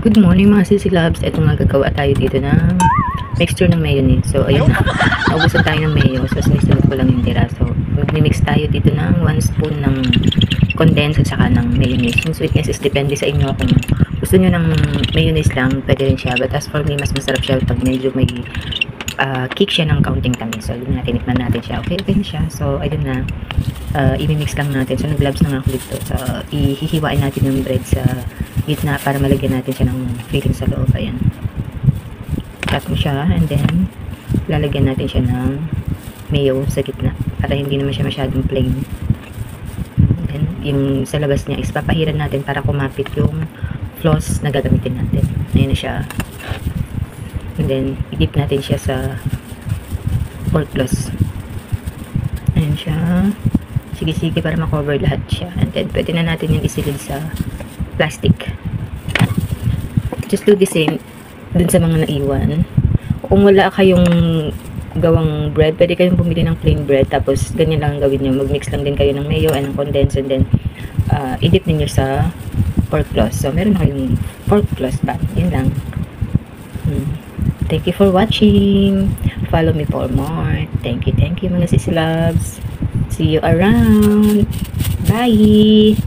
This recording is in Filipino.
Good morning mga sisilabs. Ito nga gagawa tayo dito ng mixture ng mayonnaise. So ayun na. Naubusan tayo ng mayo. So sinisunod ko lang yung tira. So mag-mix tayo dito ng 1 spoon ng condensed at saka ng mayonnaise. Yung sweetness is depende sa inyo. Kung gusto nyo ng mayonnaise lang, pwede rin siya. But as for me, mas masarap siya pag medyo may kick siya ng counting tamis. So yun na, tinikman natin siya. Okay na siya. So ayun na. I-mix lang natin. So nag-gloves na nga ako dito. So ihihiwain natin yung bread sa gitna para malagyan natin siya ng filling sa loob. Ayan. Cut mo siya and then lalagyan natin siya ng mayo sa gitna para hindi naman siya masyadong plain. And then yung sa labas niya is papahiran natin para kumapit yung floss na gagamitin natin. Ayan na siya. And then i-dip natin siya sa pork floss. Ayan siya. Sige-sige para makover lahat siya. And then pwede na natin yung isilid sa plastic. Just do the same dun sa mga naiwan. Kung wala kayong gawang bread, pwede kayong bumili ng plain bread tapos ganyan lang ang gawin nyo. Mag-mix lang din kayo ng mayo and ng condensed and then i-dip ninyo sa pork floss. So meron na kayong pork floss ba? Yun lang. Thank you for watching. Follow me for more. Thank you mga sisilabs. See you around. Bye!